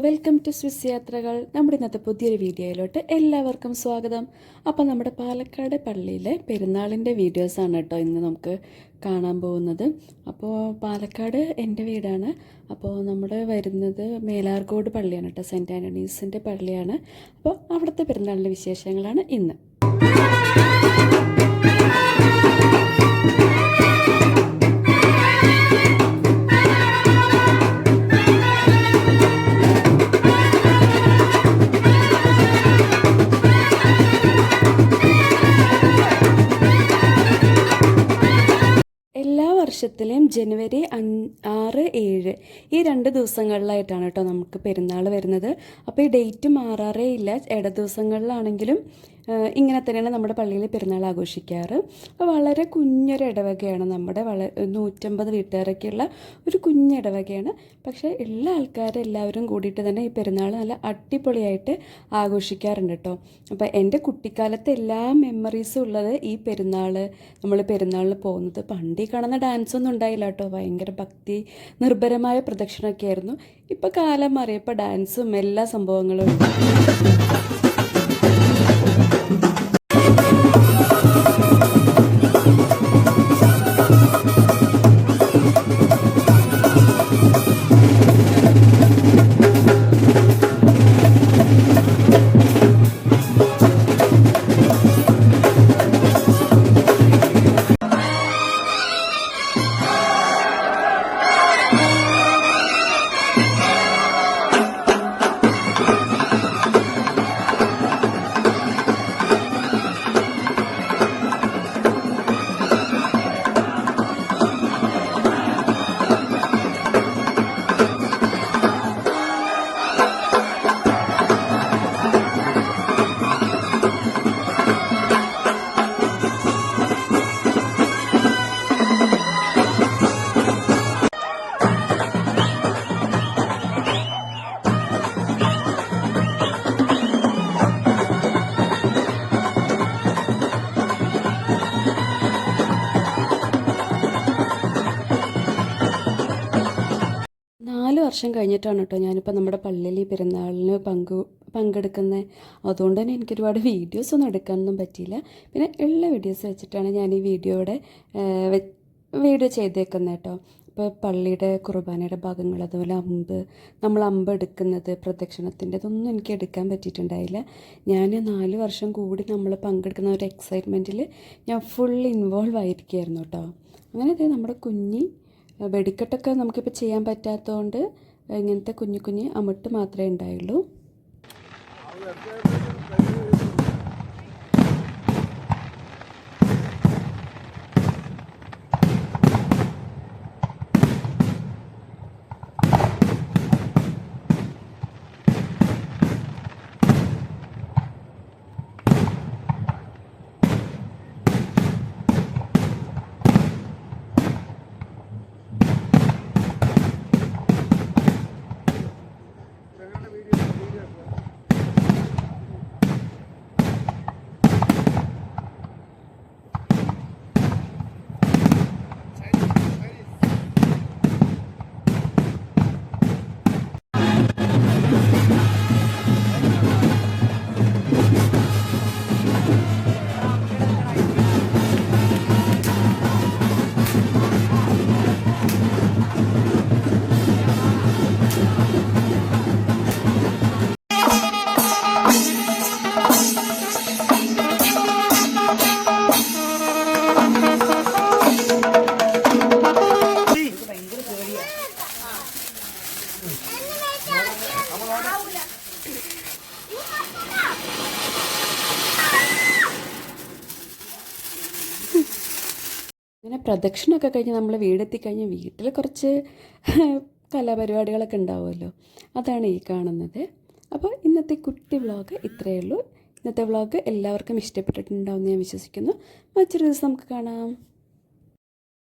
Welcome to Swiss യാത്രകൾ. നമ്മുടെ ഇന്നത്തെ പുതിയൊരു വീഡിയോയിലോട്ട് എല്ലാവർക്കും സ്വാഗതം. അപ്പോൾ നമ്മുടെ പാലക്കാട് പള്ളിയിലെ പെരുന്നാളിൻ്റെ വീഡിയോസാണ് കേട്ടോ ഇന്ന് നമുക്ക് കാണാൻ പോകുന്നത്. അപ്പോൾ പാലക്കാട് എൻ്റെ വീടാണ്. അപ്പോൾ നമ്മൾ വരുന്നത് മേലാർകോട് പള്ളിയാണ് കേട്ടോ, സെൻറ്റ് ആൻ്റണീസിൻ്റെ പള്ളിയാണ്. അപ്പോൾ അവിടുത്തെ പെരുന്നാളിൻ്റെ വിശേഷങ്ങളാണ് ഇന്ന്. വർഷത്തിലെയും ജനുവരി 6, 7 ഈ 2 ദിവസങ്ങളിലായിട്ടാണ് കേട്ടോ നമുക്ക് പെരുന്നാൾ വരുന്നത്. അപ്പോൾ ഈ ഡേറ്റ് മാറാറേ ഇല്ല. ഇട ദിവസങ്ങളിലാണെങ്കിലും ഇങ്ങനെ തന്നെയാണ് നമ്മുടെ പള്ളിയിൽ പെരുന്നാൾ ആഘോഷിക്കാറ്. വളരെ കുഞ്ഞൊരു ഇടവകയാണ് നമ്മുടെ, 150 വീട്ടുകാരൊക്കെയുള്ള ഒരു കുഞ്ഞിടവകയാണ്. പക്ഷേ എല്ലാ എല്ലാവരും കൂടിയിട്ട് തന്നെ ഈ പെരുന്നാൾ നല്ല അടിപൊളിയായിട്ട് ആഘോഷിക്കാറുണ്ട് കേട്ടോ. അപ്പോൾ എൻ്റെ കുട്ടിക്കാലത്തെ എല്ലാ മെമ്മറീസും ഉള്ളത് ഈ പെരുന്നാൾ, നമ്മൾ പെരുന്നാളിന് പോകുന്നത്. പണ്ടി കാണുന്ന ഡാൻസൊന്നും ഉണ്ടായില്ല കേട്ടോ, ഭയങ്കര ഭക്തി നിർഭരമായ പ്രദക്ഷിണമൊക്കെ ആയിരുന്നു. ഇപ്പോൾ കാലം മാറിയപ്പോൾ ഡാൻസും എല്ലാ സംഭവങ്ങളും ഉണ്ട്. വർഷം കഴിഞ്ഞിട്ടാണ് കേട്ടോ ഞാനിപ്പോൾ നമ്മുടെ പള്ളിയിൽ ഈ പെരുന്നാളിന് പങ്കെടുക്കുന്നത്. അതുകൊണ്ട് തന്നെ എനിക്ക് ഒരുപാട് വീഡിയോസൊന്നും എടുക്കാനൊന്നും പറ്റിയില്ല. പിന്നെ ഉള്ള വീഡിയോസ് വെച്ചിട്ടാണ് ഞാൻ ഈ വീഡിയോ ചെയ്തേക്കുന്നത് കേട്ടോ. ഇപ്പോൾ പള്ളിയുടെ കുർബാനയുടെ ഭാഗങ്ങൾ, അതുപോലെ നമ്മൾ അമ്പ് എടുക്കുന്നത്, പ്രദക്ഷിണത്തിൻ്റെ, ഇതൊന്നും എനിക്ക് എടുക്കാൻ പറ്റിയിട്ടുണ്ടായില്ല. ഞാൻ 4 വർഷം കൂടി നമ്മൾ പങ്കെടുക്കുന്ന ഒരു എക്സൈറ്റ്മെൻറ്റിൽ ഞാൻ ഫുൾ ഇൻവോൾവ് ആയിരിക്കുമായിരുന്നു കേട്ടോ. അങ്ങനെ നമ്മുടെ വെടിക്കെട്ടൊക്കെ നമുക്കിപ്പോൾ ചെയ്യാൻ പറ്റാത്തതുകൊണ്ട് ഇങ്ങനത്തെ കുഞ്ഞു അമിട്ട് മാത്രമേ ഉണ്ടായുള്ളൂ. അങ്ങനെ പ്രദക്ഷിണമൊക്കെ കഴിഞ്ഞ് നമ്മൾ വീടെത്തിക്കഴിഞ്ഞ് വീട്ടിൽ കുറച്ച് കലാപരിപാടികളൊക്കെ ഉണ്ടാവുമല്ലോ, അതാണ് ഈ കാണുന്നത്. അപ്പോൾ ഇന്നത്തെ കുട്ടി വ്ളോഗ് ഇത്രയേ ഉള്ളൂ. ഇന്നത്തെ വ്ളോഗ് എല്ലാവർക്കും ഇഷ്ടപ്പെട്ടിട്ടുണ്ടാവും എന്ന് ഞാൻ വിശ്വസിക്കുന്നു. മറ്റൊരു ദിവസം നമുക്ക് കാണാം.